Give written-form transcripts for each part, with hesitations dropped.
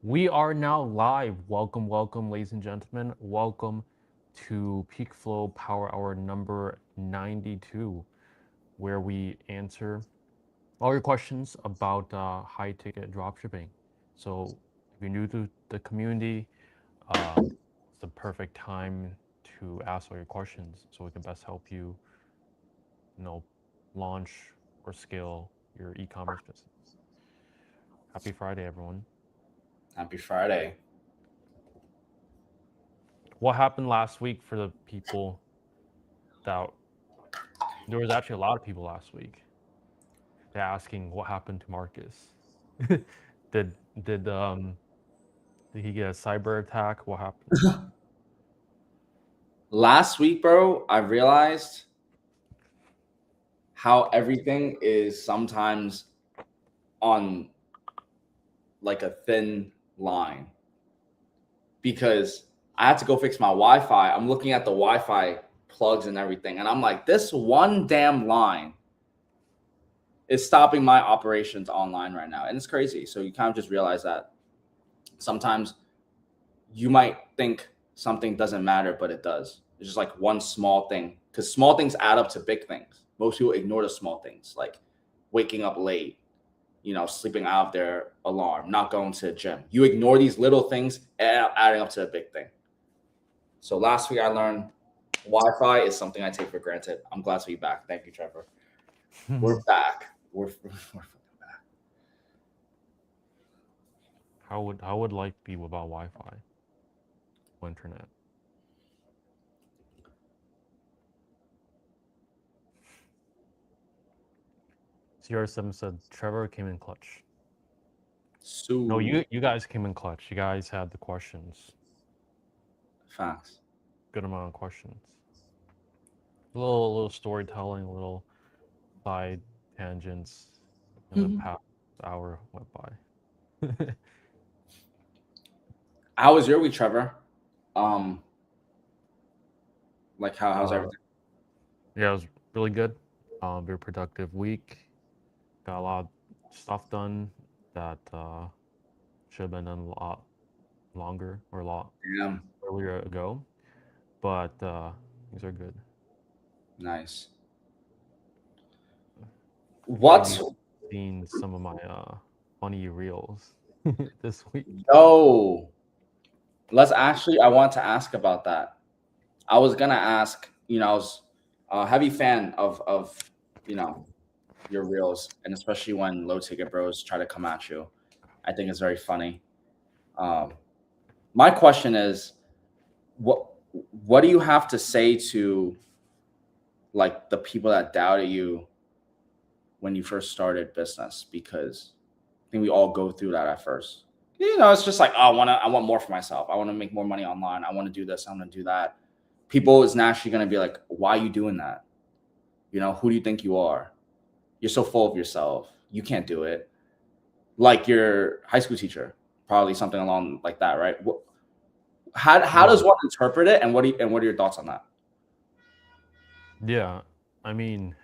We are now live. Welcome, ladies and gentlemen. Welcome to PeakFlow Power Hour number 92, where we answer all your questions about high ticket dropshipping. So, if you're new to the community, it's the perfect time to ask all your questions so we can best help you, you know, launch or scale your e commerce business. Happy Friday, everyone. Happy Friday. What happened last week for the people that there was actually a lot of people last week. They're asking what happened to Marcus. did did um did he get a cyber attack? What happened? Last week, bro, I realized how everything is sometimes on like a thin line because I had to go fix my Wi-Fi. I'm looking at the Wi-Fi plugs and everything, and I'm like, this one damn line is stopping my operations online right now. And it's crazy. So you kind of just realize that sometimes you might think something doesn't matter, but it does. It's just like one small thing because small things add up to big things. Most people ignore the small things like waking up late, sleeping out of their alarm, not going to the gym. You ignore these little things adding up to a big thing. So last week I learned Wi-Fi is something I take for granted. I'm glad to be back. Thank you, Trevor. We're back. We're fucking back. How would life be without Wi-Fi or internet? CR7 said Trevor came in clutch. No, So you guys came in clutch. You guys had the questions. facts. Good amount of questions. A little storytelling, a little side tangents, and the past hour went by. How was your week, Trevor? Um, like how's uh, everything? yeah, it was really good. Very productive week. Got a lot of stuff done that should have been done a lot longer or a lot Damn, earlier ago, but things are good. nice. Maybe What's you've seen some of my funny reels this week. yo? Let's actually. I want to ask about that. I was gonna ask. I was a heavy fan of you know your reels, and especially when low ticket bros try to come at you. I think it's very funny. Um, my question is, what what do you have to say to like the people that doubted you when you first started business? Because I think we all go through that at first. It's just like, oh, I want more for myself. I want to make more money online. I want to do this. I want to do that. People is naturally going to be like, why are you doing that? Who do you think you are? You're so full of yourself. You can't do it. Like your high school teacher, probably something along like that, right? How Yeah, does one interpret it, and what are your thoughts on that? yeah. I mean,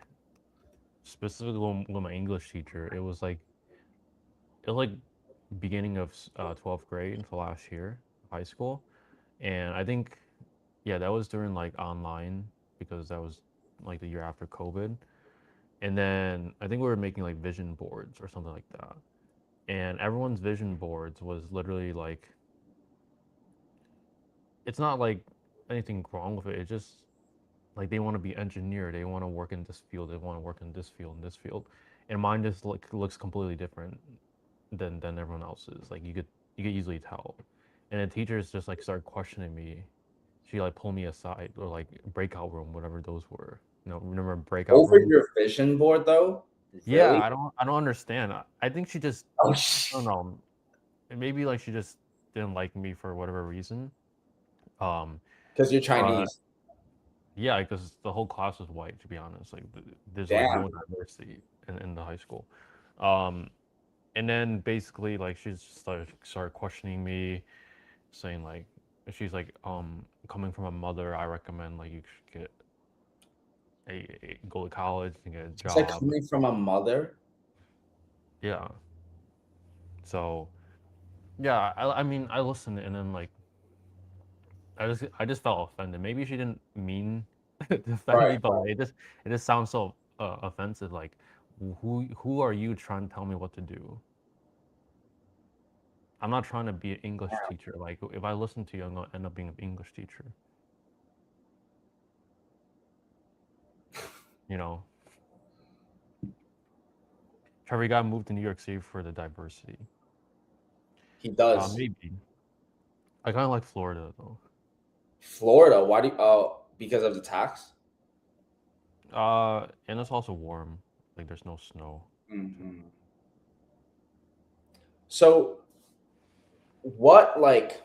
specifically with my English teacher, it was like beginning of 12th grade for last year, high school, and I think yeah, that was during like online because that was like the year after COVID, and then I think we were making like vision boards or something like that, and everyone's vision boards was literally like it's not like anything wrong with it. It's just like they want to be engineer, they want to work in this field, they want to work in this field, and this field, and mine just like looks completely different than everyone else's. Like you could easily tell, and the teachers just like started questioning me. She like pulled me aside or like breakout room, whatever those were. Remember breakout Over room? your vision board, though, Yeah, really? I don't understand. I think she just Oh, I don't know. Maybe like she just didn't like me for whatever reason. Um, because you're but Chinese. yeah, because the whole class was white. To be honest, like there's like Damn. no diversity in the high school. Um, and then basically like she just started questioning me, saying like she's like coming from a mother, I recommend like you should get go to college and get a It's like job. coming from a mother. Yeah. So Yeah, I mean, I listened and then like I just felt offended. Maybe she didn't mean to offend Right. me, but like, it just sounds so offensive. Like, who are you trying to tell me what to do? I'm not trying to be an English teacher. Like, if I listen to you, I'm gonna end up being an English teacher. You know, Trevor got moved to New York City for the diversity. He does. Maybe I kind of like Florida though. Florida, why do you, oh, because of the tax? And it's also warm. Like, there's no snow. Hmm. So what like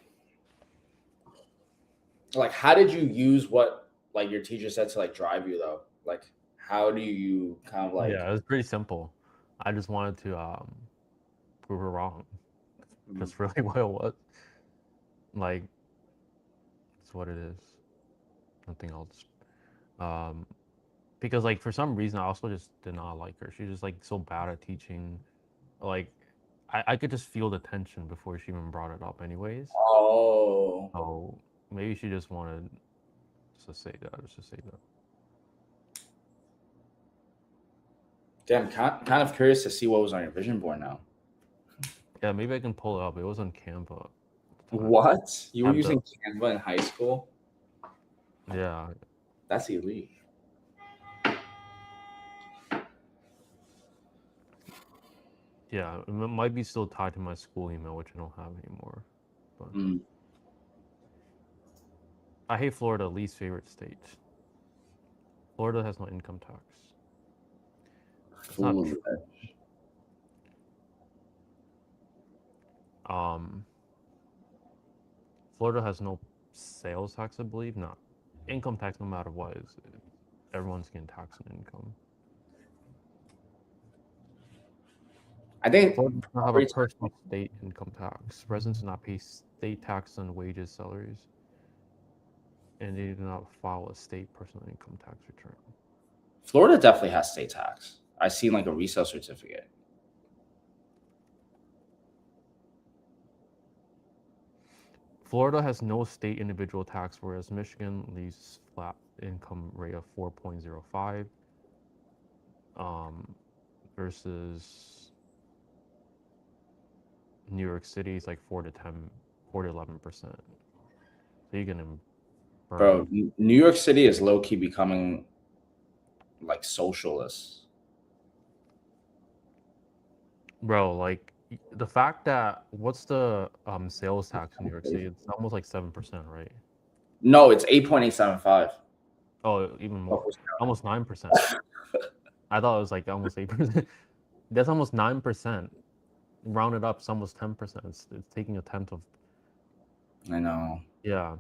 how did you use what like your teacher said to like drive you though? Like how do you kind of like Yeah, it was pretty simple. I just wanted to prove her wrong. mm, That's really what it was. Like, it's what it is. Nothing else. Um, because like for some reason I also just did not like her. She's just like so bad at teaching. Like, I could just feel the tension before she even brought it up, anyways. oh So maybe she just wanted to say that, just to say that. damn kind of curious to see what was on your vision board now. Yeah, maybe I can pull it up. It was on Canva at the time. What? You I were have the using Canva in high school? yeah, That's elite. yeah. It might be still tied to my school email, which I don't have anymore. But Mm. I hate Florida, least favorite state. Florida has no income tax. That's not Foolish. true. Um, Florida has no sales tax, I believe. Not income tax, no matter what, is everyone's getting taxed on income. I think Florida does not have a property personal state income tax. Residents do not pay state tax on wages, salaries, and they do not file a state personal income tax return. Florida definitely has state tax. I seen like a resale certificate. Florida has no state individual tax, whereas Michigan leaves flat income rate of 4.05 um, versus New York City is like 4 to 11%. So you're gonna Bro, burn, New York City is low key becoming like socialist. bro. Like, the fact that what's the sales tax in New York City? It's almost like 7%, right? No, it's 8.875. Oh, even more, almost 9%. I thought it was like almost 8%. That's almost 9%. Rounded up, it's almost 10%. It's taking a tenth of. I know. Yeah.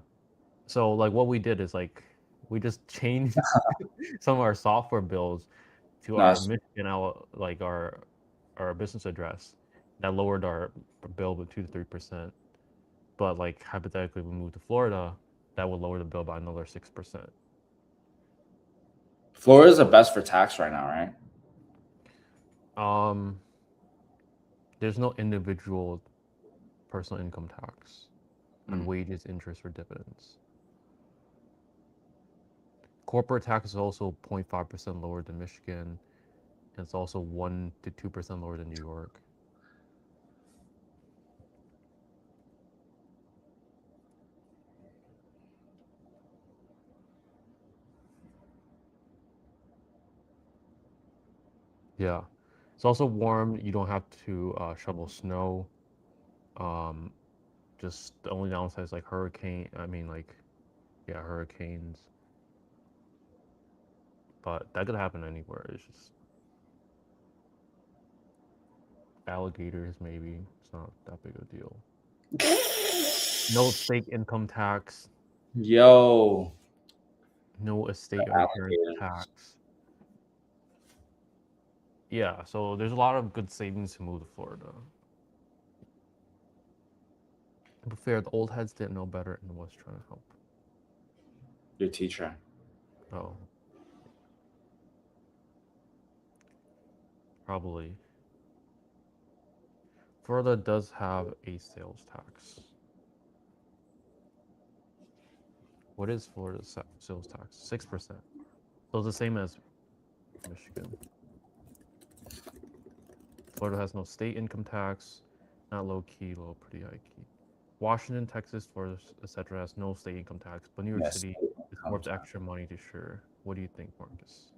So like what we did is like we just changed some of our software bills to No, our Michigan, like our business address. That lowered our bill by 2 to 3%. But like hypothetically, we moved to Florida, that would lower the bill by another 6%. Florida's the best for tax right now, right? Um, there's no individual personal income tax on Mm. wages, interest, or dividends. Corporate tax is also 0.5% lower than Michigan, and it's also 1 to 2% lower than New York. Yeah. It's also warm. You don't have to shovel snow. Um, just the only downside is like yeah, hurricanes. But that could happen anywhere. It's just alligators, maybe. It's not that big a deal. No state income tax. Yo, No estate or inheritance alligators. tax. Yeah, so there's a lot of good savings to move to Florida. But fair, the old heads didn't know better and was trying to help. Your teacher. Oh, probably. Florida does have a sales tax. What is Florida's sales tax? 6%. So it's the same as Michigan. Florida has no state income tax, not low key, low, pretty high key. Washington, Texas, Florida, etc. has no state income tax, but New York Yes. City is worth extra money to sure. What do you think, Marcus?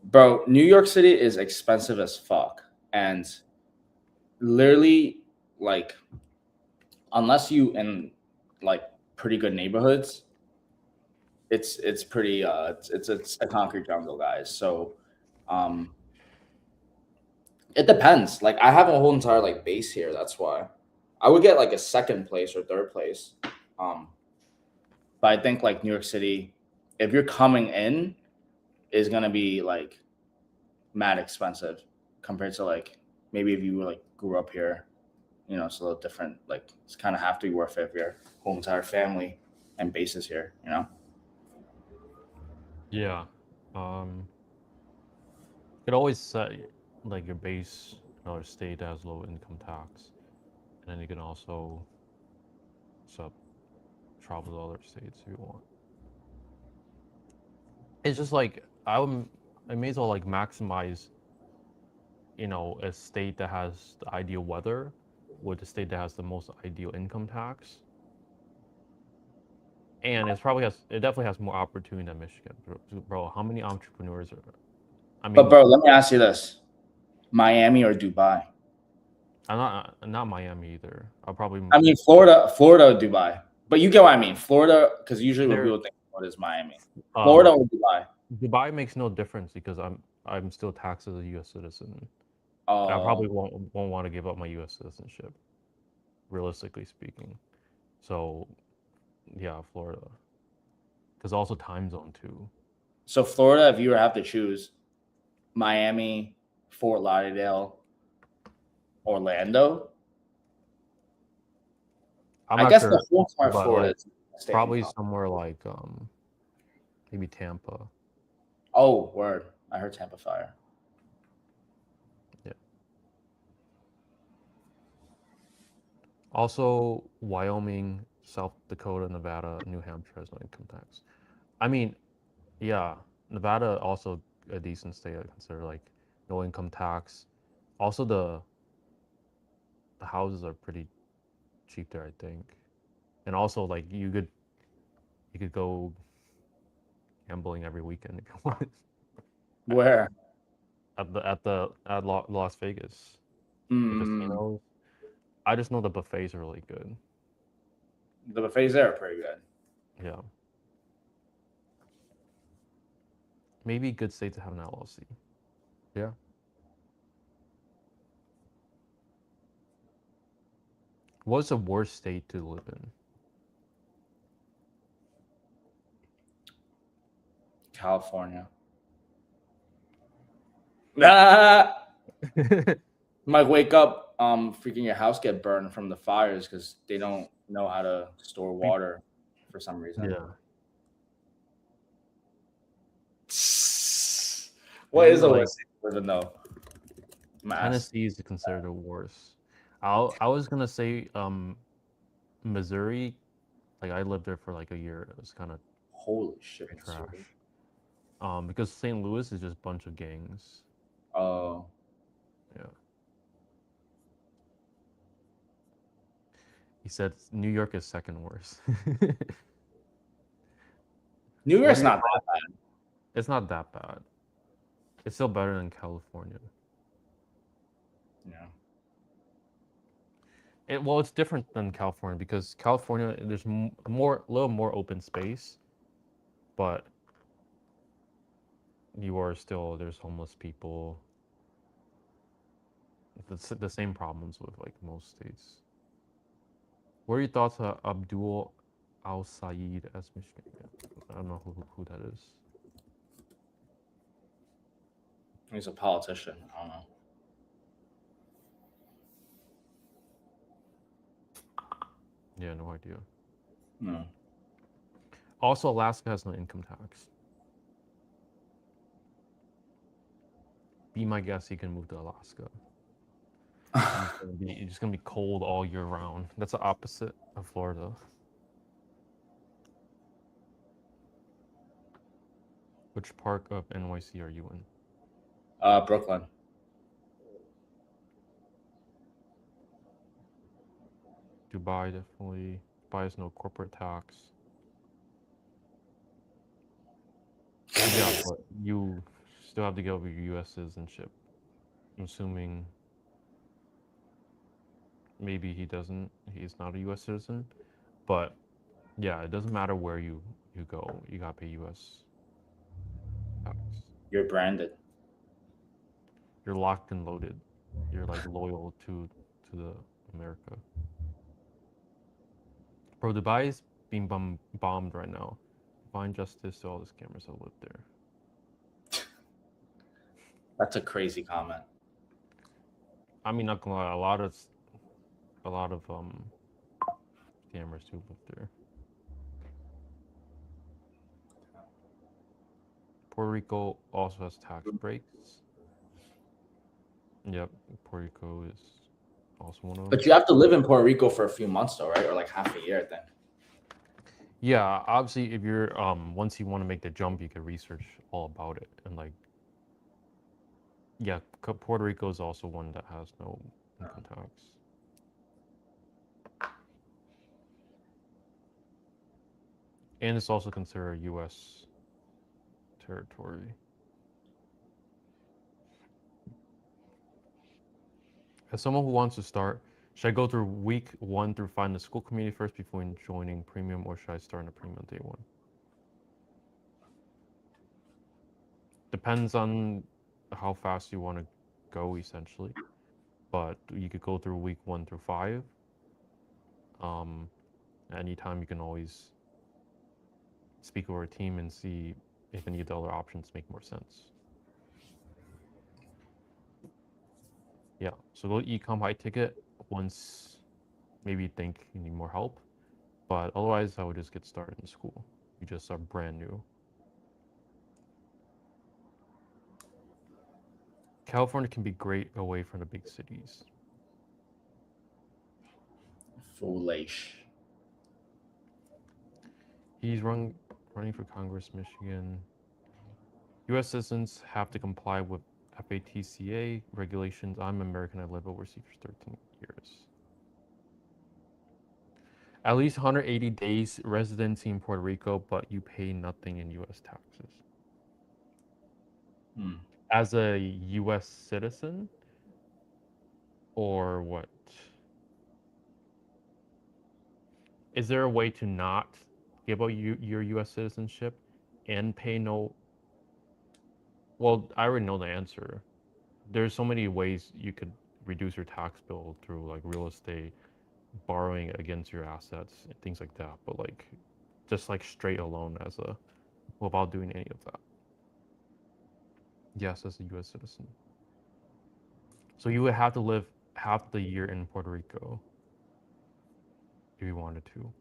Bro, New York City is expensive as fuck. And literally, like, unless you in like pretty good neighborhoods, it's pretty it's a concrete jungle, guys. So um it depends. Like I have a whole entire like base here, that's why. I would get like a second place or third place. Um but I think like New York City, if you're coming in, is gonna be like mad expensive compared to like maybe if you like grew up here, it's a little different. Like it's kind of have to be worth it if your whole entire family and bases here. Yeah. You could always set like your base in another state that has low income tax, and then you can also sub travel to other states if you want. It's just like I may as well like maximize, a state that has the ideal weather with the state that has the most ideal income tax. And it definitely has more opportunity than Michigan. Bro, how many entrepreneurs are I But mean, bro, let me ask you this: Miami or Dubai? I'm not Miami either. I'll probably I mean, Florida, or Dubai. But you get what I mean. Florida, because usually what there people think Florida is Miami. Florida um or Dubai? Dubai makes no difference because I'm still taxed as a US citizen. And I Oh, probably won't want to give up my US citizenship, realistically speaking. So, yeah, Florida. Cuz also time zone too. so Florida, if you were to have to choose Miami, Fort Lauderdale, Orlando, I'm I not guess the sure, whole part of but Florida like is staying probably home. somewhere like maybe Tampa. Oh, word! I heard Tampa Fire. Yeah. Also, Wyoming, South Dakota, Nevada, New Hampshire has no income tax. I mean, yeah, Nevada also a decent state. I consider like no income tax. Also, the houses are pretty cheap there, I think. And also, like you could go gambling every weekend if you want. Where? At Las Vegas, the Mm, casinos. I just know the buffets are really good. the buffets there are pretty good. Yeah, maybe good state to have an LLC. Yeah. What's the worst state to live California. Ah! in? Might wake up, freaking your house get burned from the fires because they don't know how to store water for some reason. Yeah. What Maybe is the like worst thing to live in though? Mass. Tennessee is considered the worst. I was gonna say Missouri. Like I lived there for like a year. It was kind of Holy shit, trash. Missouri. Because St. Louis is just a bunch of gangs. Oh, Yeah. He said New York is second worst. New What are York's your not thoughts? that bad. It's not that bad. It's still better than California. Yeah. Well, it's different than California because California there's a little more open space, but there's homeless people. The same problems with like most states. What are your thoughts on Abdul Al Saeed as Michigan? I don't know who that is. He's a politician. I don't know. Yeah, no idea. No. Also, Alaska has no income tax. Be my guest, you can move to Alaska. It's gonna be cold all year round. That's the opposite of Florida. Which part of NYC are you in? Brooklyn. Dubai definitely. Dubai has no corporate tax. Yeah, but you still have to get over your U.S. citizenship. I'm assuming maybe he doesn't. He's not a U.S. citizen, but yeah, it doesn't matter where you go. You gotta pay U.S. tax. You're branded. You're locked and loaded. You're like loyal to the America. Bro, Dubai is being bombed right now. Find justice to all the scammers that live there. That's a crazy comment. I mean, not gonna lie, a lot of scammers do live there. Puerto Rico also has tax breaks. Yep, Puerto Rico is also one of them. But you have to live in Puerto Rico for a few months, though, right? Or like half a year, I think. Yeah, obviously, if you're once you want to make the jump, you can research all about it and like yeah, Puerto Rico is also one that has no income tax. And it's also considered U.S. territory. As someone who wants to start, should I go through week 1 through find the school community first before joining premium, or should I start in a premium day 1? Depends on how fast you want to go, essentially. But you could go through week 1 through 5. Anytime you can always speak over a team and see if any of the other options make more sense. Yeah, so go ecom high ticket once maybe you think you need more help. But otherwise, I would just get started in school. You just are brand new. California can be great away from the big cities. Foolish. He's running for Congress, Michigan. U.S. citizens have to comply with FATCA regulations. I'm American. I live overseas for 13 years. At least 180 days residency in Puerto Rico, but you pay nothing in U.S. taxes. As a U.S. citizen, or what? Is there a way to not give out your U.S. citizenship and pay no? Well, I already know the answer. There's so many ways you could reduce your tax bill through like real estate, borrowing against your assets, and things like that. But like, just like straight alone as a without doing any of that. Yes, as a U.S. citizen. So you would have to live half the year in Puerto Rico if you wanted to.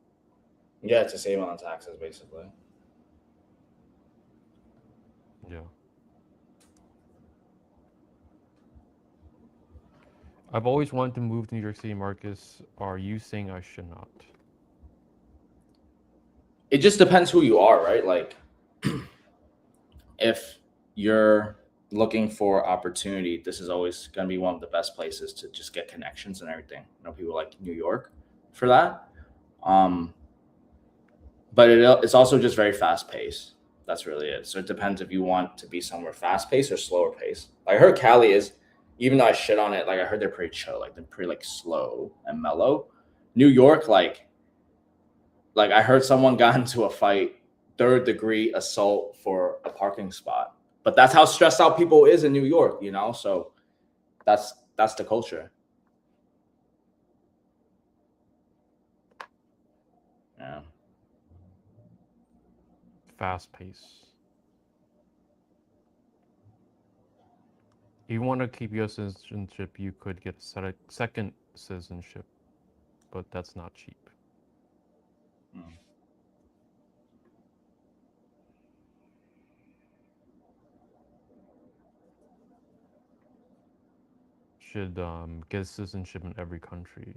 Yeah, to save on the taxes, basically. Yeah. I've always wanted to move to New York City, Marcus. Are you saying I should not? It just depends who you are, right? Like, if you're looking for opportunity, this is always going to be one of the best places to just get connections and everything. You know, people like New York for that. Um, but it's also just very fast paced. That's really it. So it depends if you want to be somewhere fast paced or slower paced. Like I heard Cali is, even though I shit on it, like I heard they're pretty chill, like they're pretty like slow and mellow. New York, like I heard someone got into a fight, third degree assault for a parking spot. But that's how stressed out people is in New York, you know? So that's the culture. Yeah. Fast pace. If you want to keep your citizenship, you could get a second citizenship, but that's not cheap. Mm. should get citizenship in every country.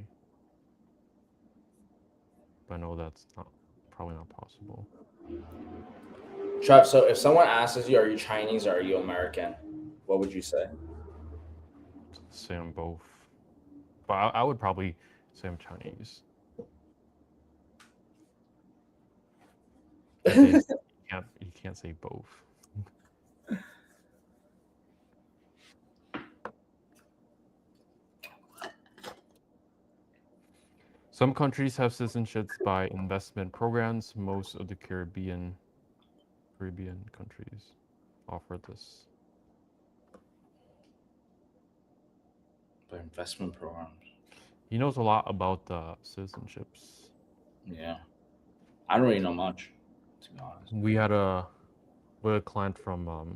But I know that's not probably not possible. Trev, so if someone asks you, are you Chinese or are you American? What would you say? Say I'm both. But I would probably say I'm Chinese. Can't say you can't say both. Some countries have citizenships by investment programs. Most of the Caribbean countries offer this. The investment programs. He knows a lot about the citizenships. Yeah. I don't really know much, to be honest. We had a client from what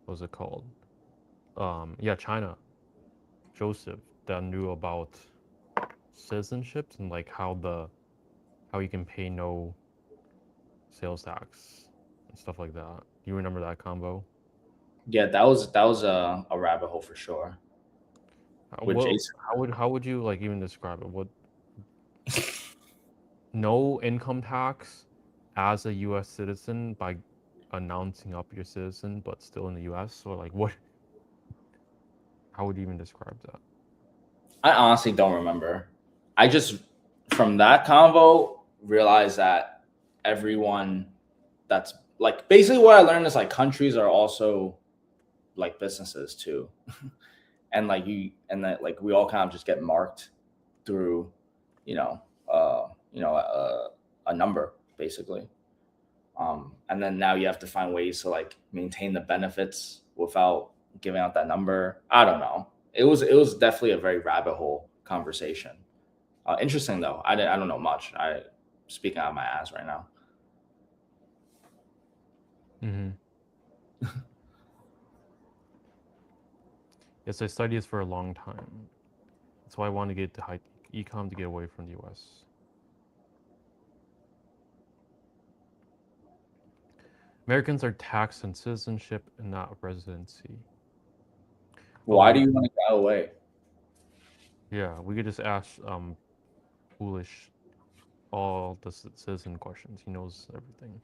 was it called? Yeah, China. Joseph, that knew about citizenships and like how you can pay no sales tax and stuff like that. You remember that combo? Yeah, that was a rabbit hole for sure. With What Jason. how would you like even describe it? What no income tax as a U.S. citizen by announcing up your citizen, but still in the U.S. Or like what? How would you even describe that? I honestly don't remember. I just from that convo realized that everyone that's like basically what I learned is like countries are also like businesses too. And like and that like we all kind of just get marked through, you know, a number basically. And then now you have to find ways to like maintain the benefits without giving out that number. I don't know. It was definitely a very rabbit hole conversation. Interesting though. I don't know much. I speaking out of my ass right now. Mm-hmm. Yes, I studied this for a long time. That's why I wanted to get to high econ to get away from the U.S. Americans are taxed on citizenship and not residency. Oh, Why do you want to get away? yeah, we could just ask foolish all the citizen questions. He knows everything.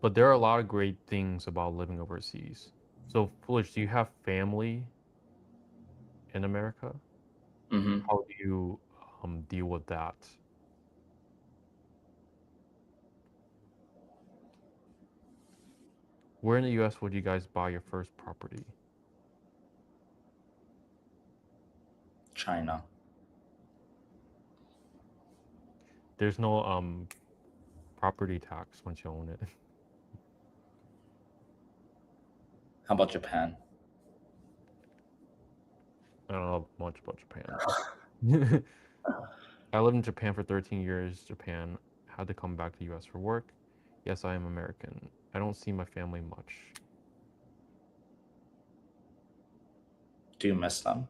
But there are a lot of great things about living overseas. So, foolish, do you have family in America? Mm-hmm. How do you deal with that? Where in the U.S. would you guys buy your first property? China. There's no property tax once you own it. How about Japan? I don't know much about Japan. I lived in Japan for 13 years. Japan had to come back to the U.S. for work. Yes, I am American. I don't see my family much. Do you miss them?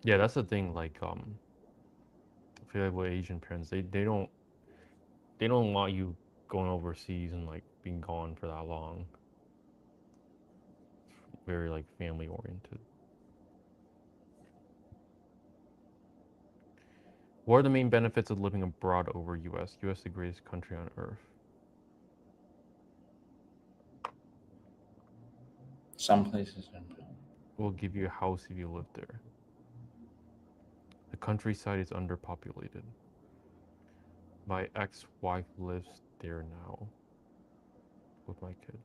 Yeah, that's the thing. Like, I feel like with Asian parents, they don't want you going overseas and like being gone for that long. Very like family oriented. What are the main benefits of living abroad over U.S.? U.S. the greatest country on earth. Some places. Will give you a house if you live there. The countryside is underpopulated. My ex-wife lives there now with my kid.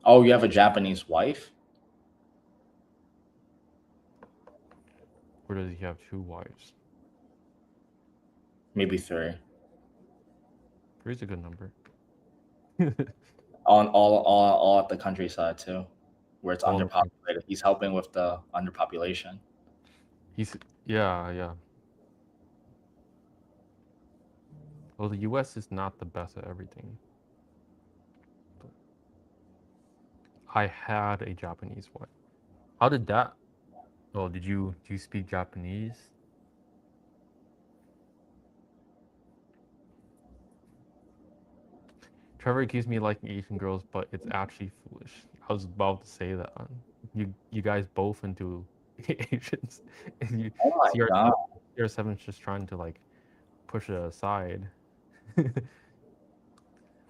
Oh, you have a Japanese wife? Or does he have two wives? Maybe three. Three's a good number. On all at the countryside too, where it's All in the underpopulated. He's helping with the underpopulation. He's yeah. Well, the U.S. is not the best at everything. I had a Japanese wife. How did that? Oh, did you speak Japanese? Trevor accused me of liking Asian girls, but it's actually foolish. I was about to say that. You guys both into Asians. And you Oh my CR7 god. CR7's just trying to like push it aside.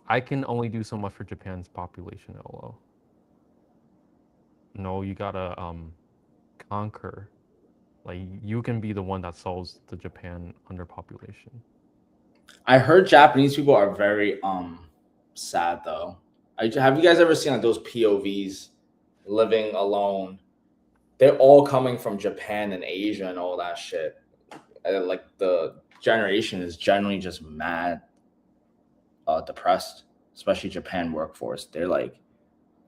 I can only do so much for Japan's population, LO. No, you gotta conquer. Like you can be the one that solves the Japan underpopulation. I heard Japanese people are very sad though. Have you guys ever seen like those POVs living alone? They're all coming from Japan and Asia and all that shit. Like the generation is generally just mad, depressed, especially Japan workforce. They're like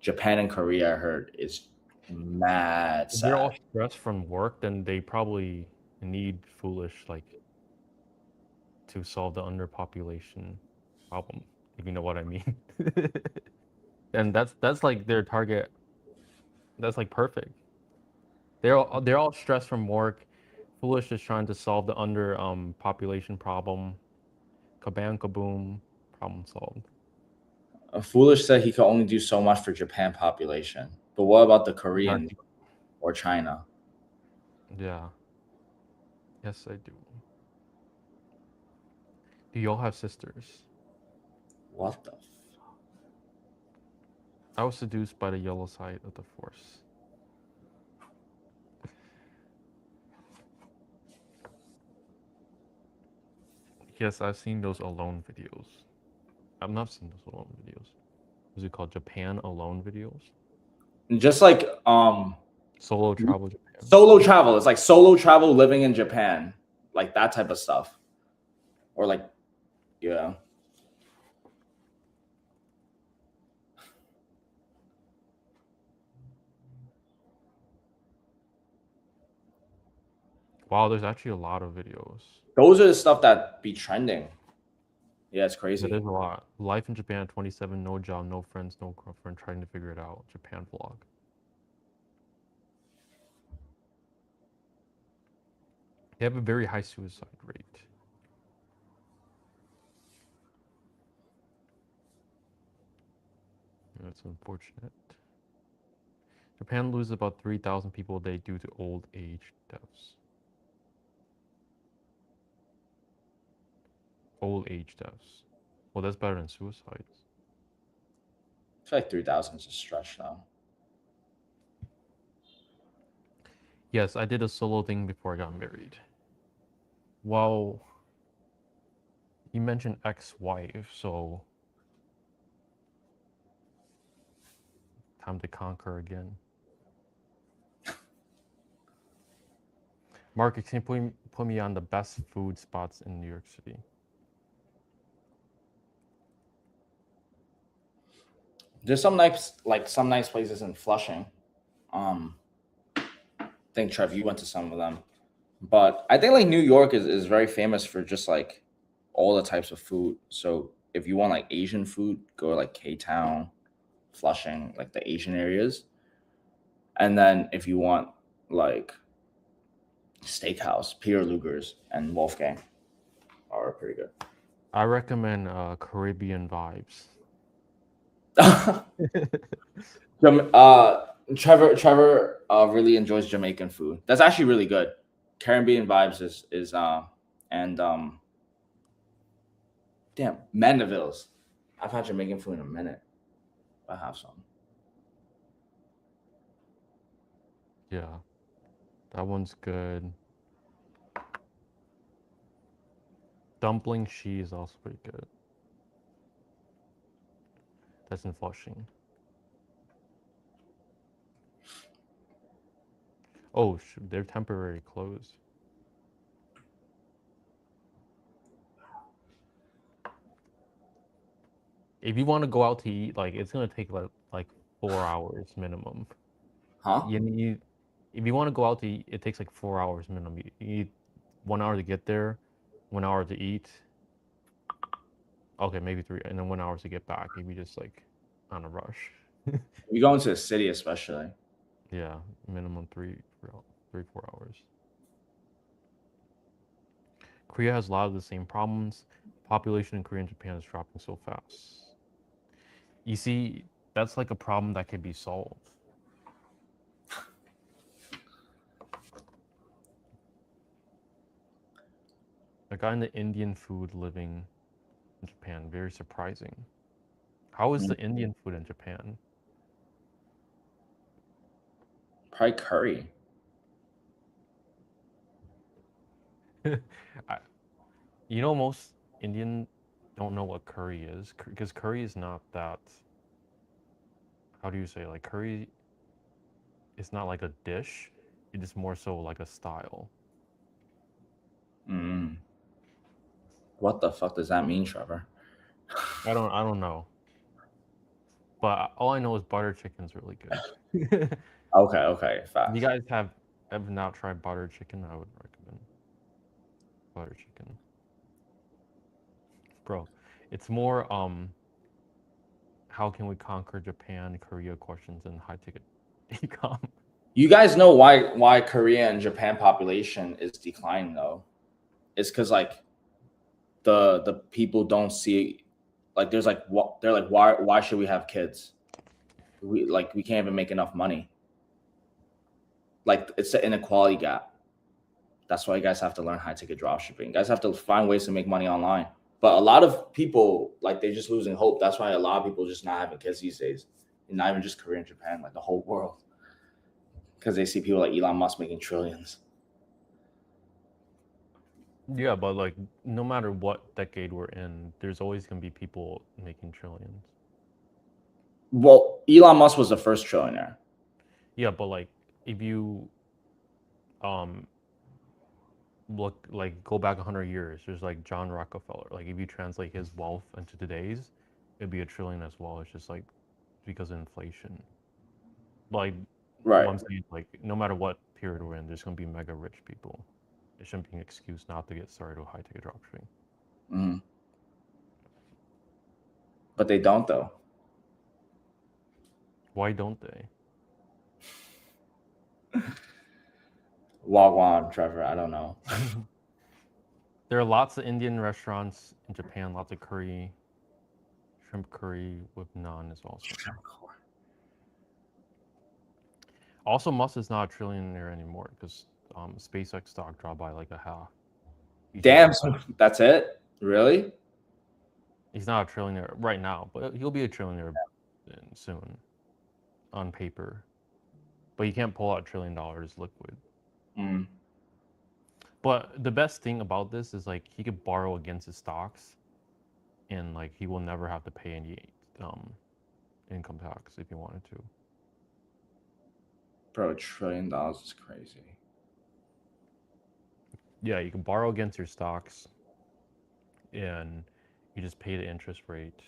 Japan and Korea. I heard is mad If they're all sad. stressed from work, then they probably need foolish like to solve the underpopulation problem, if you know what I mean. And that's like their target. That's like perfect. They're all stressed from work. Foolish is trying to solve the under population problem. Kabam kaboom, problem solved. Foolish said he could only do so much for Japan population, but what about the Koreans Exactly. or China? Yeah. Yes, I do. Do y'all have sisters? What the? I was seduced by the yellow side of the force. Yes, I've seen those alone videos. I've not seen those alone videos. Is it called Japan alone videos? Just like Solo travel Japan. solo travel. It's like solo travel living in Japan, like that type of stuff, or like yeah. Wow, there's actually a lot of videos. Those are the stuff that be trending. Yeah, it's That crazy. is a lot. Life in Japan at 27, no job, no friends, no girlfriend, trying to figure it out. Japan vlog. They have a very high suicide rate. That's unfortunate. Japan loses about 3,000 people a day due to old age deaths. Old age deaths. Well, that's better than suicides. I feel like 3,000 is a stretch though. Yes, I did a solo thing before I got married. Well, you mentioned ex-wife, so time to conquer again. Mark, can you put me on the best food spots in New York City? There's some nice places in Flushing. Um, I think Trev, you went to some of them, but I think like New York is very famous for just like all the types of food. So if you want like Asian food, go to like K Town, Flushing, like the Asian areas. And then if you want like steakhouse, Peter Luger's and Wolfgang are pretty good. I recommend Caribbean vibes. Trevor really enjoys Jamaican food. That's actually really good. Caribbean vibes is and damn Mandeville's. I've had Jamaican food in a minute. I have some. Yeah, that one's good. Dumpling She is also pretty good. That's in Flushing. Oh, they're temporary closed. If you want to go out to eat, like it's gonna take like 4 hours minimum. Huh? You need if you want to go out to eat, it takes like 4 hours minimum. You need 1 hour to get there, 1 hour to eat. Okay, maybe three, and then 1 hour to get back if you just like on a rush. You go into the city, especially. Yeah, minimum 4 hours. Korea has a lot of the same problems. Population in Korea and Japan is dropping so fast. You see, that's like a problem that can be solved. A guy in the Indian food living in Japan, very surprising. How is the Indian food in Japan? Probably curry. I, you know, most Indian don't know what curry is because curry is not that. How do you say, like, curry is not like a dish. It is more so like a style. Mm. What the fuck does that mean, Trevor? I don't know, but all I know is butter chicken's really good. Okay, If you facts. guys have not tried butter chicken, I would recommend butter chicken, bro. It's more how can we conquer Japan, Korea questions and high ticket ecom. You guys know why Korea and Japan population is declining though? It's because like the people don't see, like there's like what they're like, why should we have kids? We can't even make enough money. Like it's the inequality gap. That's why you guys have to learn high ticket dropshipping. You guys have to find ways to make money online. But a lot of people, like, they're just losing hope. That's why a lot of people just not having kids these days. And not even just Korea and Japan, like the whole world. Because they see people like Elon Musk making trillions. Yeah, but like no matter what decade we're in, there's always gonna be people making trillions. Well, Elon Musk was the first trillionaire. Yeah, but like if you um look like go back 100 years, there's like John Rockefeller. Like if you translate his wealth into today's, it'd be a trillion as well. It's just like because of inflation. Like what Right. I'm saying, like no matter what period we're in, there's gonna be mega rich people. It shouldn't be an excuse not to get started with high ticket dropshipping. Mm-hmm. But they don't, though. Why don't they? Wagwan, Trevor. I don't know. There are lots of Indian restaurants in Japan, lots of curry, shrimp curry with naan is also. Also, Musk is not a trillionaire anymore because SpaceX stock dropped by like a half. Damn, that's it? Really? He's not a trillionaire right now, but he'll be a trillionaire soon on paper. But you can't pull out $1 trillion liquid. Mm. But the best thing about this is like he could borrow against his stocks, and like he will never have to pay any income tax if he wanted to. Bro, $1 trillion is crazy. Yeah, you can borrow against your stocks, and you just pay the interest rate,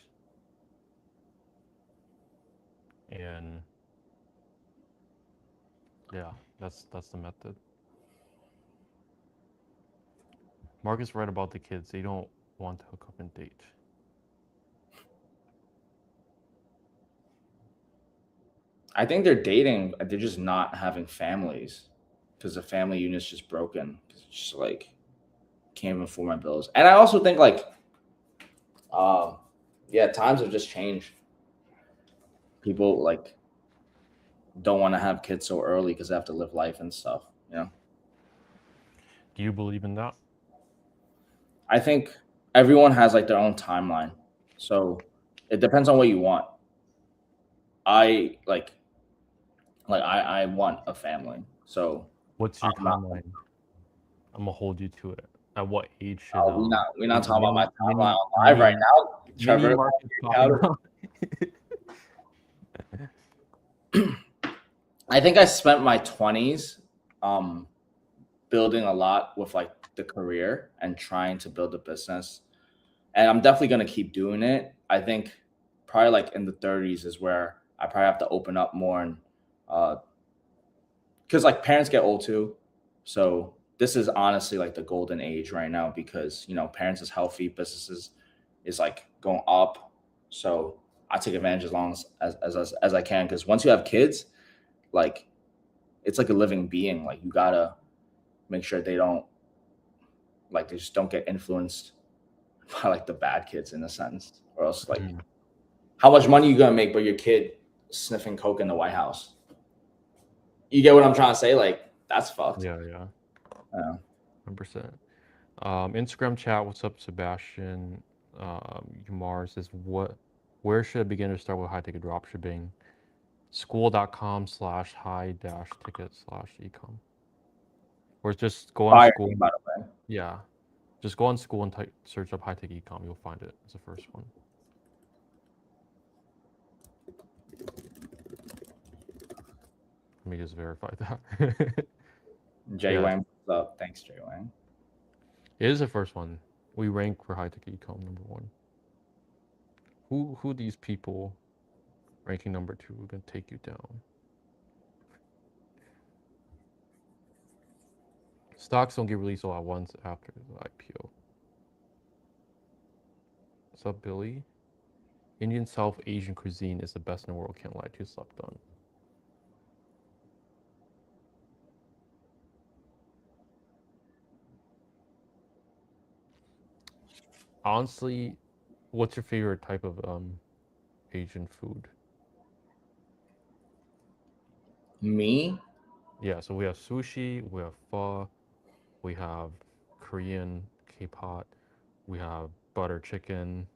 and yeah, that's the method. Mark is right about the kids. They don't want to hook up and date. I think they're dating. They're just not having families because the family unit's just broken. It's just like can't even afford my bills. And I also think like, yeah, times have just changed. People like don't want to have kids so early because they have to live life and stuff. You know, Do you believe in that? I think everyone has like their own timeline, so it depends on what you want. I I want a family, so What's your I'm not. timeline? I'm gonna hold you to it. At what age should We're not talking about my timeline on live right mini now, mini Trevor. market popping up? I think I spent my 20s building a lot with like the career and trying to build a business. And I'm definitely going to keep doing it. I think probably like in the 30s is where I probably have to open up more and because like parents get old too. So this is honestly like the golden age right now because parents is healthy, businesses is like going up. So I take advantage as long as I can because once you have kids, like it's like a living being. Like you gotta make sure they don't like they just don't get influenced by like the bad kids in a sense, or else like Mhm. How much money you gonna make, but your kid sniffing coke in the White House? You get what I'm trying to say? Like that's fucked. Yeah, yeah, Yeah. 100%. Instagram chat. What's up, Sebastian? Umar says, where should a beginner start with high ticket dropshipping? School.com/high-ticket/ecom. Or just go on Fire school. name, by the way. Yeah, just go on school and search up high ticket ecom. You'll find it. It's the first one. Let me just verify that. Jay Yeah, Wang, what's up? Thanks, Jay Wang. it is the first one. We rank for high ticket ecom #1. Who these people ranking #2? We're gonna take you down. Stocks don't get released all at once after the IPO. What's up, Billy? Indian South Asian cuisine is the best in the world. Can't lie, too slept on. Honestly, what's your favorite type of Asian food? Me? Yeah, so we have sushi, we have pho, we have Korean K-pop, we have butter chicken,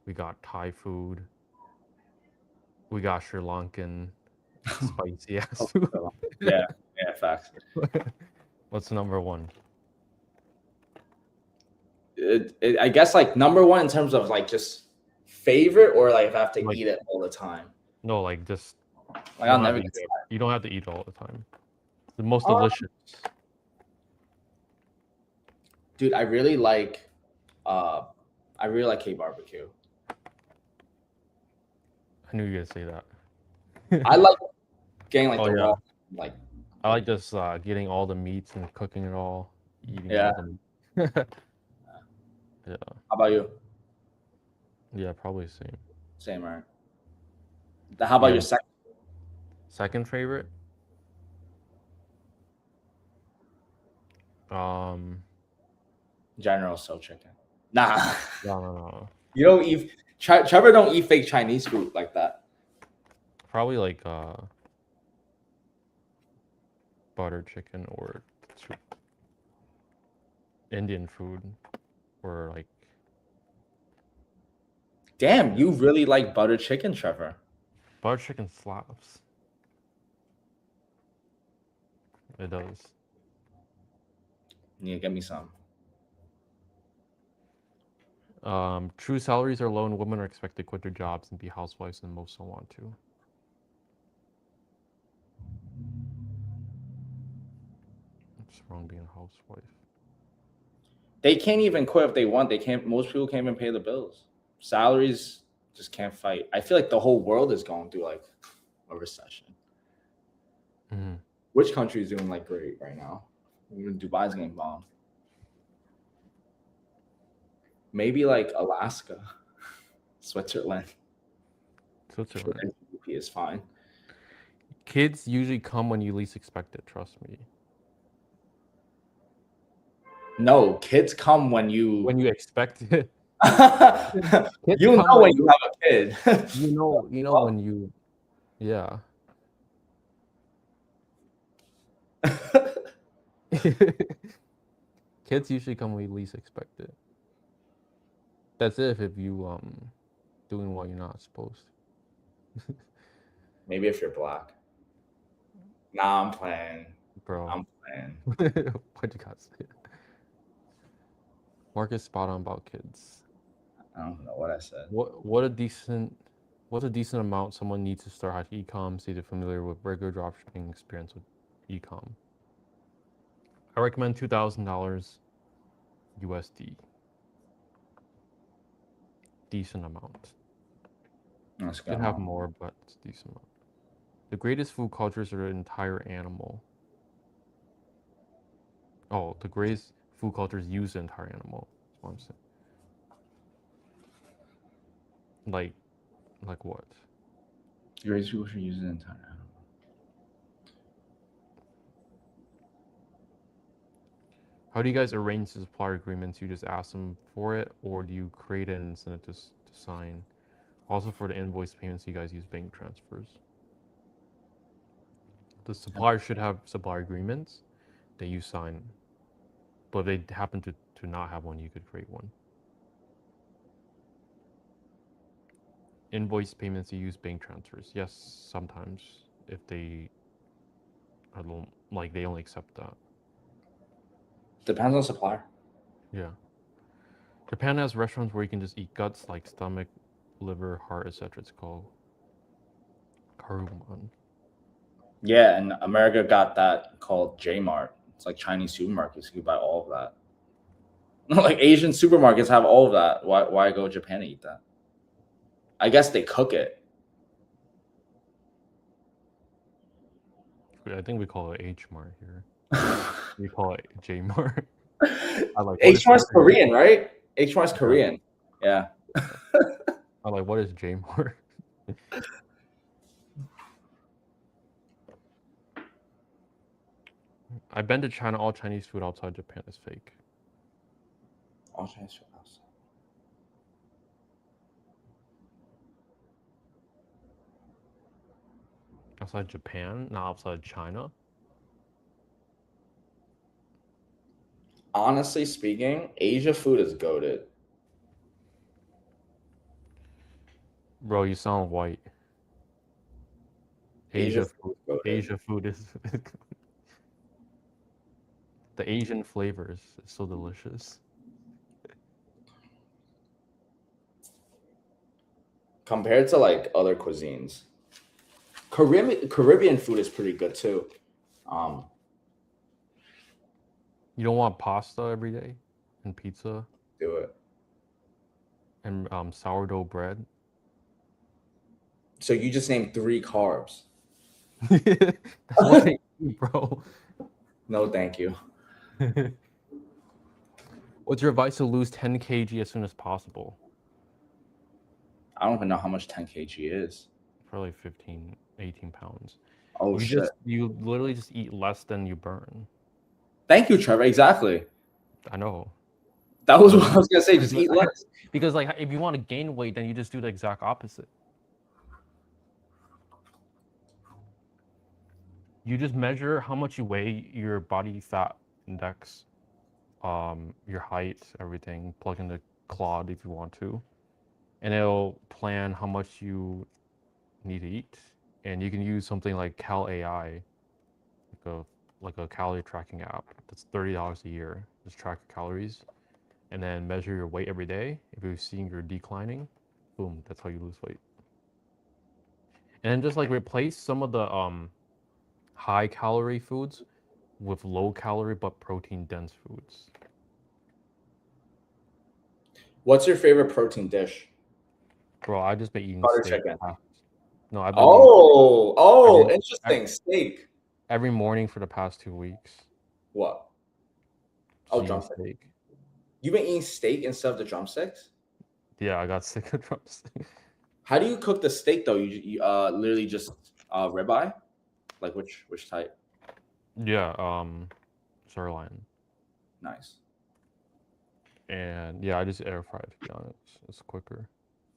we got Thai food, we got Sri Lankan spicy ass food. Yeah, yeah, facts. What's #1? I guess like #1 in terms of like just favorite, or like if I have to Like, eat it all the time. no, like just Like you I'll don't have never to get eat it. You don't have to eat it all the time. The most tired. delicious. Dude, I really like K barbecue. I knew you were gonna say that. I like getting like Oh the yeah, raw, like I like just getting all the meats and cooking it all, eating yeah. all the meat. Yeah, How about you? yeah, probably same. Same, right? How about Yeah, your second? second favorite. Um, General So chicken. Nah, no, no, no. you don't eat. Trevor don't eat fake Chinese food like that. Probably like butter chicken or Indian food or like Damn, you really like butter chicken, Trevor. butter chicken slaps. It does. You get me some. True salaries are low and women are expected to quit their jobs and be housewives, and most don't want to. What's wrong being a housewife? They can't even quit if they want. They can't. Most people can't even pay the bills. Salaries just can't fight. I feel like the whole world is going through like a recession. Mm-hmm. Which country is doing like great right now? Even Dubai's getting bombed. Maybe like Alaska, Switzerland. Switzerland. GDP is fine. Kids usually come when you least expect it. Trust me. No, kids come when you When you expect it. Kids you come know when when you have a kid. you know when you yeah. Kids usually come when you least expect it. That's if you doing what you're not supposed to. Maybe if you're black. Nah, I'm playing. Bro. I'm playing. What'd you guys say? Marcus spot on about kids. I don't know what I said. What's a decent amount someone needs to start high e-com, so they're familiar with regular dropshipping experience with e-com? I recommend $2,000 USD. Decent amount. That's You good. can have more, but it's decent amount. The greatest food cultures are an entire animal. Oh, the greatest food cultures use the entire animal. That's what I'm saying. Like what? Greatest people should use it in time. How do you guys arrange the supplier agreements? You just ask them for it, or do you create it and send it to sign? Also, for the invoice payments, you guys use bank transfers. The supplier should have supplier agreements that you sign, but if they happen to not have one, you could create one. Invoice payments, you use bank transfers. Yes, sometimes if they are like they only accept that. Depends on supplier. Yeah. Japan has restaurants where you can just eat guts like stomach, liver, heart, etc. It's called karuman. Yeah, and America got that called J Mart. It's like Chinese supermarkets. You can buy all of that. Like Asian supermarkets have all of that. Why go to Japan to eat that? I guess they cook it. I think we call it H Mart here. We call it J Mart. I like what H is Mart's what is Korean, right? H Mart's yeah. Korean. Yeah. I like what is J Mart? I've been to China. All Chinese food outside Japan is fake. All Chinese food outside. Outside Japan, not outside China. Honestly speaking, Asia food is goated. Bro, you sound white. Asia Asia food food. is goated. Asia food is the Asian flavors is so delicious. Compared to like other cuisines. Caribbean food is pretty good too. Um, You don't want pasta every day and pizza do it. and sourdough bread. So you just named 3 carbs. That's what I eat, bro. No, thank you. What's your advice to lose 10 kg as soon as possible? I don't even know how much 10 kg is. Probably 15, 18 pounds. Oh shit. You literally just eat less than you burn. Thank you, Trevor. Exactly. I know. That was what I was gonna say. Just eat less. Because like if you want to gain weight, then you just do the exact opposite. You just measure how much you weigh, your body fat index, your height, everything, plug in the cloud if you want to, and it'll plan how much you need to eat. And you can use something like Cal AI, like a calorie tracking app. That's $30 a year. Just track your calories and then measure your weight every day. If you're seeing you're declining, boom, that's how you lose weight. And then just like replace some of the high calorie foods with low calorie but protein dense foods. What's your favorite protein dish? Bro, I just been eating Butter steak. chicken. No, I've been eating every, Interesting. Steak. every morning for the past 2 weeks. What? Just Oh, eating drumstick. steak. You've been eating steak instead of the drumsticks? Yeah, I got sick of drumsticks. How do you cook the steak though? You literally just ribeye? Like which type? Yeah, sirloin. Nice. And yeah, I just air fry it, to be honest. It's quicker.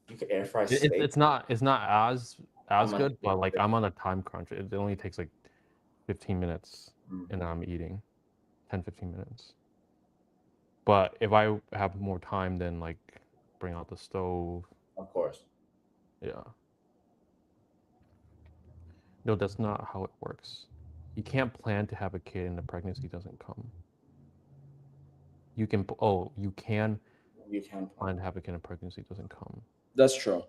You can air fry It, steak. it's not as I'm good, but like like, I'm on a time crunch. It only takes like 15 minutes mm, and I'm eating 10, 15 minutes. But if I have more time, then like bring out the stove. of course. Yeah. No, that's not how it works. You can't plan to have a kid and the pregnancy doesn't come. You can, you can You can plan to have a kid and pregnancy doesn't come. That's true.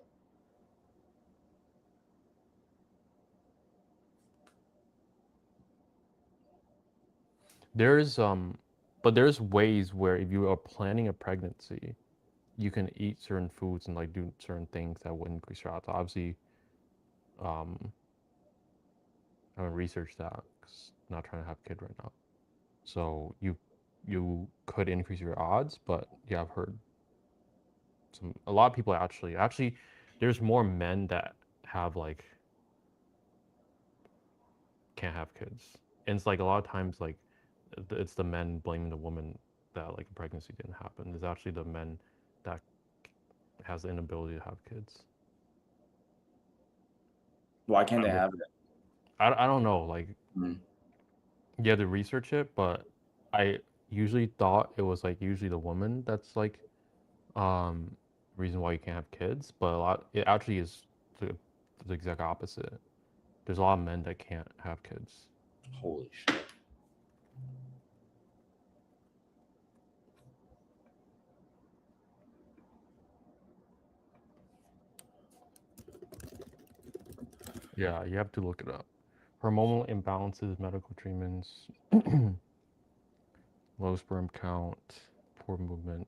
There's but there's ways where if you are planning a pregnancy, you can eat certain foods and like do certain things that will increase your odds. Obviously, um, I haven't researched that because I'm not trying to have a kid right now. So you could increase your odds, but yeah, I've heard a lot of people actually there's more men that have like can't have kids, and it's like a lot of times like it's the men blaming the woman that like pregnancy didn't happen. It's actually the men that has the inability to have kids. Why can't they have it? I don't know. Like, Mm. you had to research it, but I usually thought it was like usually the woman that's like um reason why you can't have kids, but it actually is the exact opposite. There's a lot of men that can't have kids. Holy shit. Yeah, you have to look it up. Hormonal imbalances, medical treatments, low sperm count, poor movement.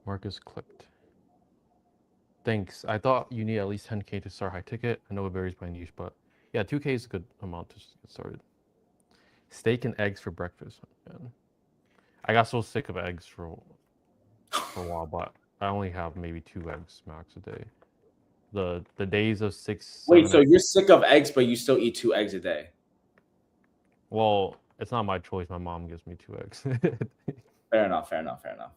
Marcus clipped. Thanks. I thought you need at least 10K to start high ticket. I know it varies by niche, but yeah, 2K is a good amount to get started. Steak and eggs for breakfast. Man. I got so sick of eggs for a while, but I only have maybe 2 eggs max a day. The days of 6, Wait, 7 so eggs. you're sick of eggs, but you still eat 2 eggs a day? Well, it's not my choice. My mom gives me 2 eggs. Fair enough. Fair enough. Fair enough.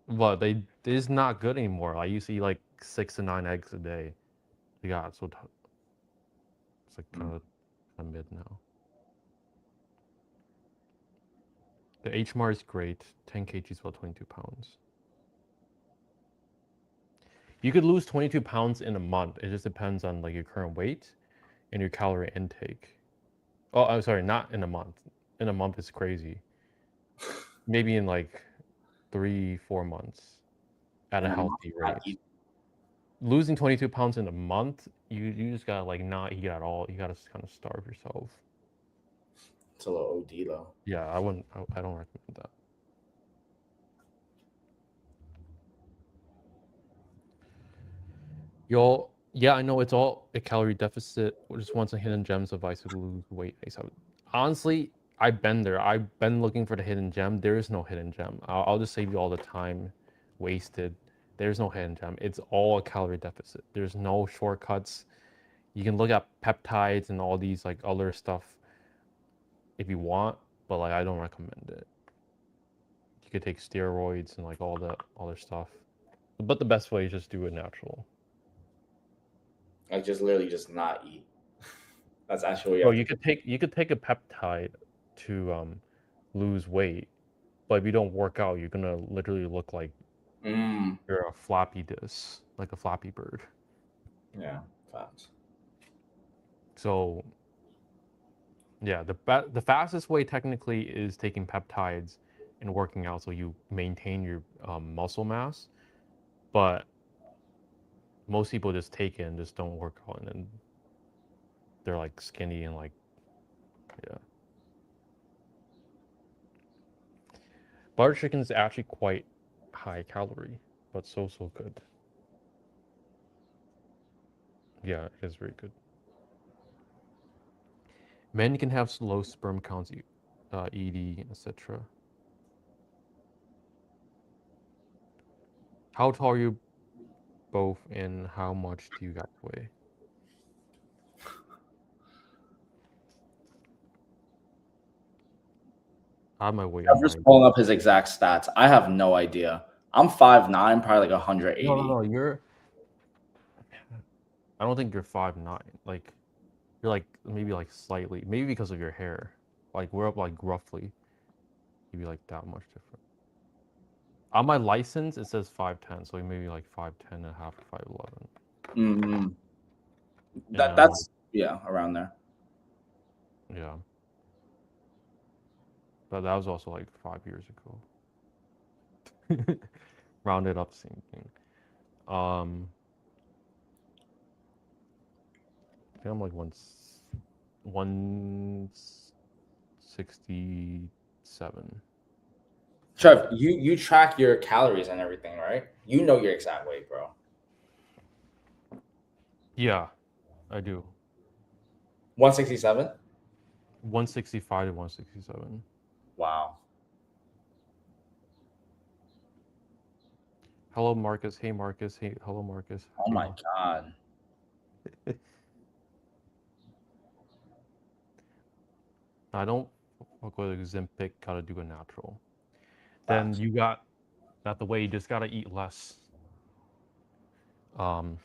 But they it's not good anymore. I used to eat like 6 to 9 eggs a day. They got so it's like kind of mid now. The HMAR is great. 10 kgs, about 22 pounds. You could lose 22 pounds in a month. It just depends on like your current weight and your calorie intake. Oh, I'm sorry, not in a month. In a month is crazy. Maybe in like 3, 4 months at a And I'm healthy not rate. eating Losing 22 pounds in a month, you just gotta like not eat at all. You gotta kind of starve yourself. it's a little OD though. Yeah, I wouldn't. I don't recommend that. Y'all, yeah, I know it's all a calorie deficit. Just want some hidden gems advice to lose weight ASAP. Honestly, I've been there. I've been looking for the hidden gem. There is no hidden gem. I'll just save you all the time wasted. There's no hidden gem. It's all a calorie deficit. There's no shortcuts. You can look at peptides and all these like other stuff if you want, but like I don't recommend it. You could take steroids and like all the other stuff. But the best way is just do it natural. Like just literally just not eat. That's actually what you Bro, have to you could take a peptide to lose weight, but if you don't work out, you're gonna literally look like do. Mm, you're a floppy disk, like a floppy bird. yeah, facts. So yeah, the fastest way technically is taking peptides and working out so you maintain your muscle mass. But most people just take it and just don't work out, and then they're like skinny and like yeah. Butter chicken is actually quite high calorie, but so good. Yeah, it is very good. Men can have low sperm counts, ED, etc. How tall are you both, and how much do you guys weigh? I have my weight on Trevor's my. pulling up his exact stats. I have no idea. I'm 5'9", probably like No. 180. You're. I don't think you're 5'9". Like you're like maybe like slightly, maybe because of your hair. Like we're up like roughly, maybe like that much different. On my license, it says 5'10", so maybe like 5'10 and a half to 5'11. Mm-hmm. And That's yeah, around there. yeah, but that was also like 5 years ago. Rounded up, same thing. Um, I think I'm like 167. Trev, you track your calories and everything, right? You know your exact weight, bro. Yeah, I do. 167. 165 to 167. Wow. Hello, Marcus. Hey, Marcus. Hey, hello, Marcus. Oh Hey, my Marcus. god. I don't fuck with Ozempic. Gotta do a natural. then you got not the way. You just gotta eat less. Do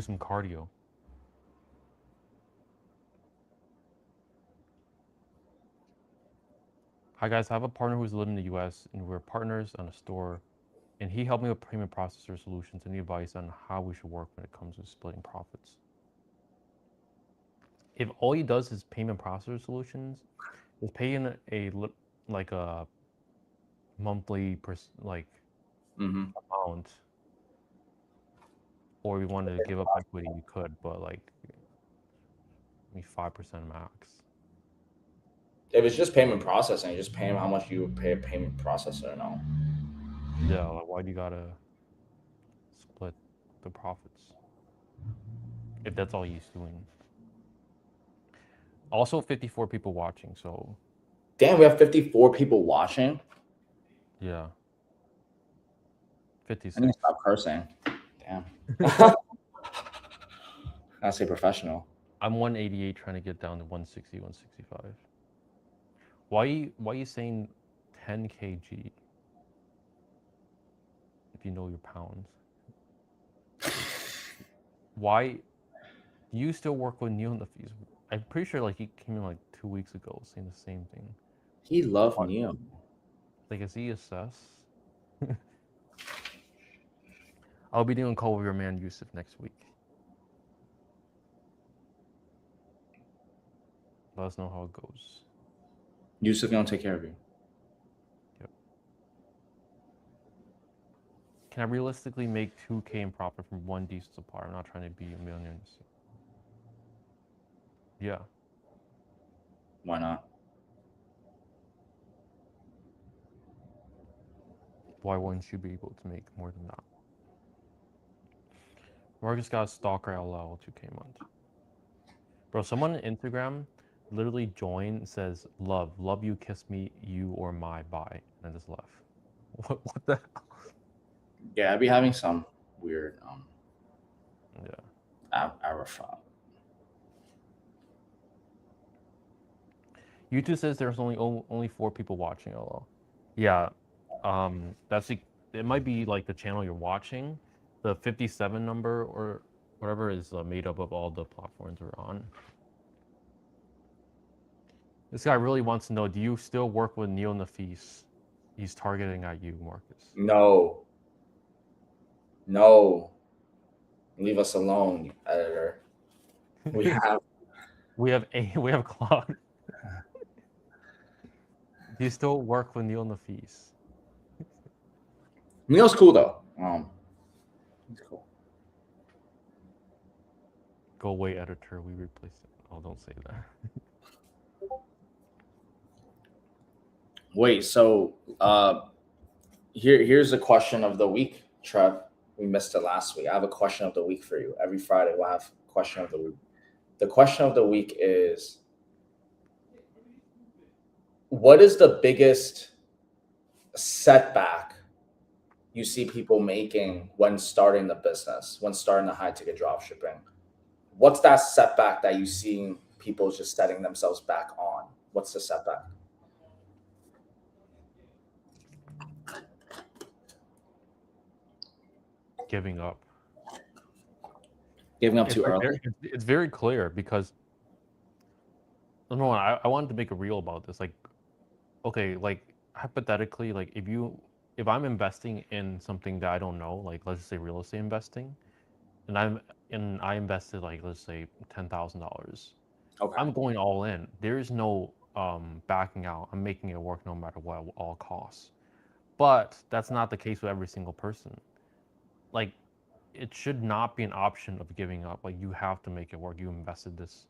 some cardio. Hi guys, I have a partner who's living in the U.S. and we're partners on a store, and he helped me with payment processor solutions and advice on how we should work when it comes to splitting profits. If all he does is payment processor solutions, is paying like a monthly amount, or we wanted to give up equity, you could, but like maybe 5% max. If it's just payment processing, you just pay him how much you would pay a payment processor. No. Yeah, like why do you gotta split the profits if that's all he's doing? Also, 54 people watching, so Damn, we have 54 people watching. yeah, I 56. need to stop cursing. Damn. I say professional. I'm 188 trying to get down to 160, 165. Why are you saying 10 kg if you know your pounds? Why do you still work with Neil in the fees? I'm pretty sure like he came in like 2 weeks ago saying the same thing. He loved Neil. Like, is he assess? I'll be doing a call with your man Yusuf next week. Let us know how it goes. Yusuf gonna take care of you. Yep. Can I realistically make 2K in profit from one decent supplier? I'm not trying to be a millionaire. Yeah. Why not? Why wouldn't you be able to make more than that? Marcus got a stalker LL 2K month. Bro, someone on Instagram literally joined, says, love you, kiss me, you or my, bye. And I just left. What the hell? Yeah, I'd be having some weird Yeah. Arafat. YouTube says there's only 4 people watching. LOL. Yeah. That's it might be like the channel you're watching. The 57 number or whatever is made up of all the platforms we're on. This guy really wants to know, do you still work with Neil Nafis? He's targeting at you, Marcus. No. No. Leave us alone, editor. We have Claude. Do you still work with Neil Nafis? Neil's cool though. He's cool. Go away, editor. We replaced it. Oh, don't say that. Wait, so here's a question of the week, Trev. We missed it last week. I have a question of the week for you. Every Friday we'll have question of the week. The question of the week is, what is the biggest setback you see people making when starting the business, when starting the high ticket dropshipping? What's that setback that you see people just setting themselves back on? What's the setback? Giving up. Giving up too early? It's very clear because number one, I wanted to make a reel about this. Like, okay, like hypothetically, like if I'm investing in something that I don't know, like let's just say real estate investing, and I invested like let's say $10,000. Okay. I'm going all in. There's no backing out. I'm making it work no matter what, at all costs. But that's not the case with every single person. Like, it should not be an option of giving up. Like, you have to make it work. You invested this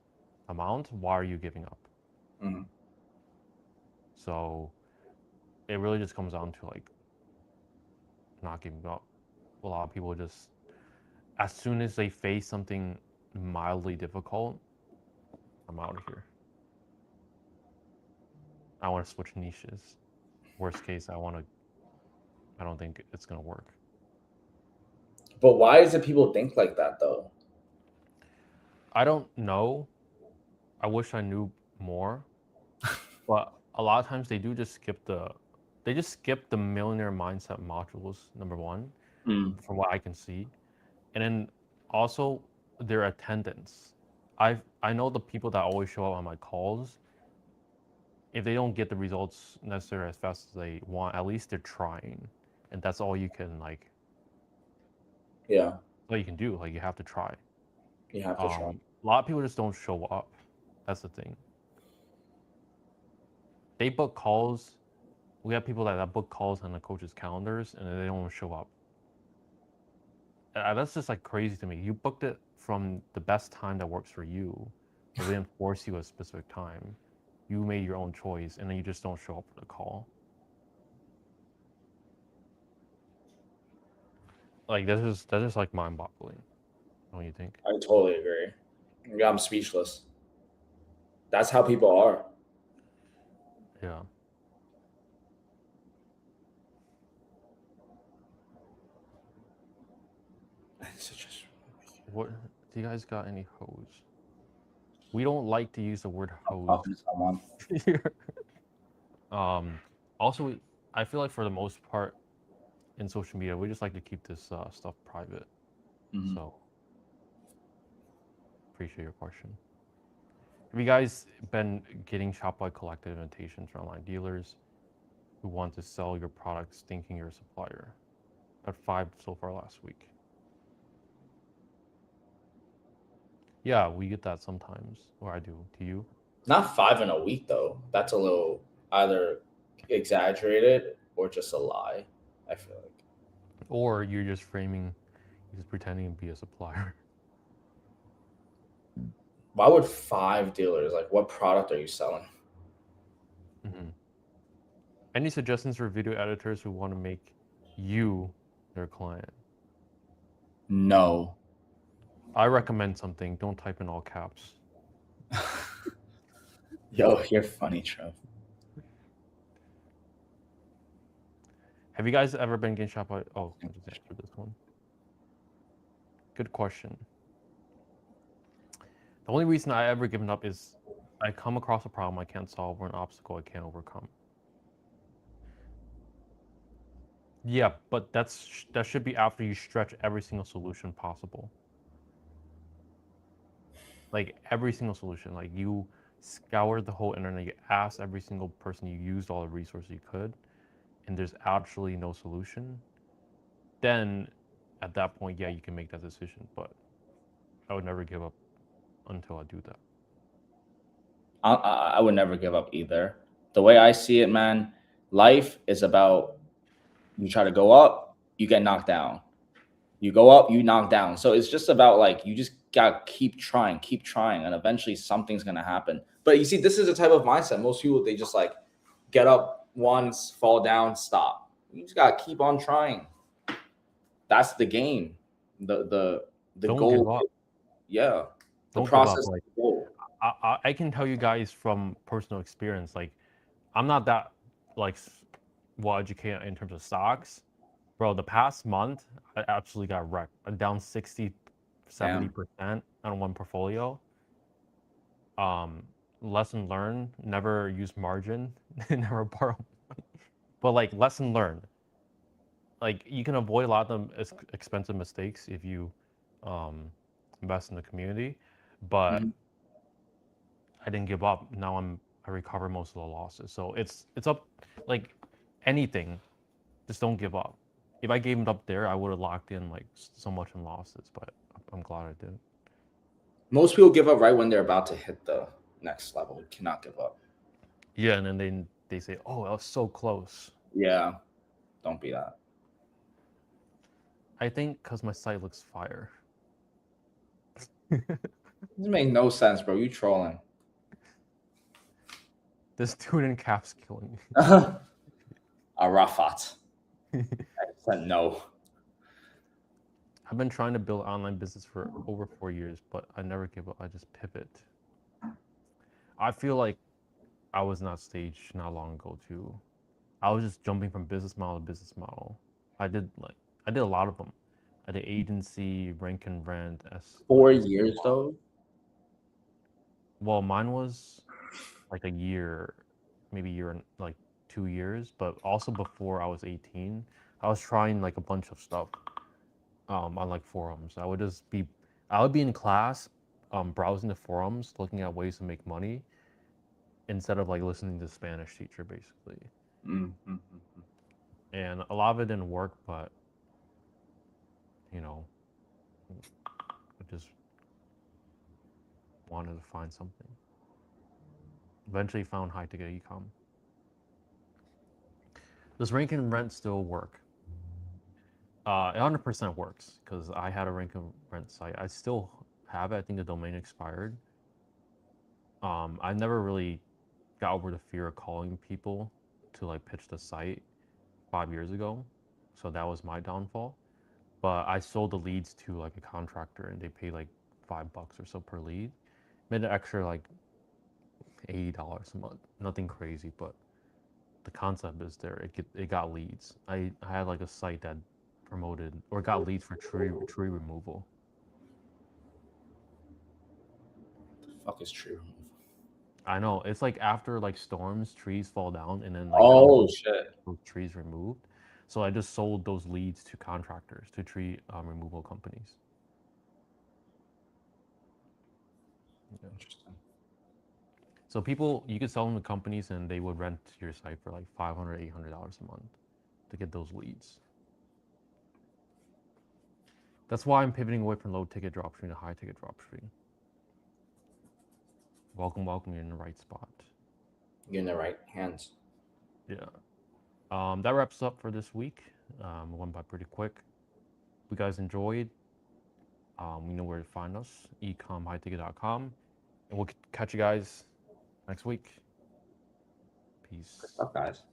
amount. Why are you giving up? Mm-hmm. So it really just comes down to like not giving up. A lot of people just, as soon as they face something mildly difficult, I'm out of here. I want to switch niches. Worst case, I don't think it's gonna work. But why is it people think like that though? I don't know. I wish I knew more. But a lot of times they do just skip the millionaire mindset modules, number one, Mm. from what I can see. And then also their attendance. I know the people that always show up on my calls, if they don't get the results necessarily as fast as they want, at least they're trying. And that's all you can like Yeah, all you can do. Like you have to try. you have to try. A lot of people just don't show up. That's the thing. They book calls. We have people that book calls on the coaches' calendars and they don't show up. That's just like crazy to me. You booked it from the best time that works for you, but we didn't force you a specific time. You made your own choice, and then you just don't show up for the call. Like that's just like mind-boggling. Don't you think? I totally agree. Yeah, I'm speechless. That's how people are. Yeah. What do you guys got any hose? We don't like to use the word hose Talking to someone. here. Um, also, I feel like for the most part in social media, we just like to keep this stuff private. Mhm. So, appreciate your question. Have you guys been getting Shopify collected invitations from online dealers who want to sell your products thinking you're a supplier? About 5 so far last week. Yeah, we get that sometimes, or I do. Do you? Not 5 in a week though. That's a little either exaggerated or just a lie. I feel like. Or you're just framing, you're just pretending to be a supplier. Why would 5 dealers like? What product are you selling? Mm-hmm. Any suggestions for video editors who want to make you their client? No. I recommend something. Don't type in all caps. Yo, you're funny, Trev. Have you guys ever been getting shot by? Oh, I just answered this one. Good question. The only reason I ever given up is I come across a problem I can't solve or an obstacle I can't overcome. Yeah, but that should be after you stretch every single solution possible. Like every single solution. Like you scoured the whole internet, you asked every single person, you used all the resources you could, and there's actually no solution. Then at that point, yeah, you can make that decision. But I would never give up until I do that. I would never give up either. The way I see it, man, life is about you try to go up, you get knocked down. You go up, you knock down. So it's just about like you just gotta keep trying, and eventually something's gonna happen. But you see, this is the type of mindset. Most people they just like get up once, fall down, stop. You just gotta keep on trying. That's the game. The Don't give goal. up. Yeah. The Don't give up. process is Like the goal. I can tell you guys from personal experience. Like I'm not that like well educated in terms of stocks, bro. The past month, I absolutely got wrecked. I'm down 60, Damn. 70% on one portfolio. Um, lesson learned: never use margin, never borrow. But like lesson learned, like you can avoid a lot of the expensive mistakes if you um, invest in the community. But Mhm. I didn't give up. Now I recover most of the losses. So it's up like anything. Just don't give up. If I gave it up there, I would have locked in like so much in losses. But I'm glad I did. Most people give up right when they're about to hit the next level. You cannot give up. Yeah, and then they say, "Oh, that was so close." Yeah. Don't be that. I think because my site looks fire. This make no sense, bro. You trolling. This dude in caps killing Arafat. me. I said no. I've been trying to build online business for over 4 years, but I never give up. I just pivot. I feel like I was in that stage not long ago too. I was just jumping from business model to business model. I did a lot of them. I did agency, rank and rent, as 4 years though. well. Mine was like a year, maybe year and like 2 years, but also before I was 18, I was trying like a bunch of stuff on like forums. I would be in class, browsing the forums, looking at ways to make money instead of like listening to the Spanish teacher, basically. Mm-hmm. And a lot of it didn't work, but you know, I just wanted to find something. Eventually, found high ticket ecom. Does rank and rent still work? It 100% works because I had a rank and rent site. I still have it. I think the domain expired. I never really got over the fear of calling people to like pitch the site 5 years ago, so that was my downfall. But I sold the leads to like a contractor, and they paid like $5 or so per lead. Made an extra like $80 a month. Nothing crazy, but the concept is there. It got leads. I had like a site that promoted or got leads for tree removal. The fuck is tree removal? I know it's like after like storms, trees fall down, and then like Oh companies shit! those trees removed. So I just sold those leads to contractors, to tree removal companies. Yeah. Interesting. So people, you could sell them to companies, and they would rent your site for like $500, $800 a month to get those leads. That's why I'm pivoting away from low ticket dropshipping to high ticket dropshipping. Welcome, welcome. You're in the right spot. You're in the right hands. Yeah. That wraps up for this week. Went by pretty quick. If you guys enjoyed, you know where to find us, ecomhighticket.com. And we'll catch you guys next week. Good Peace. stuff, guys.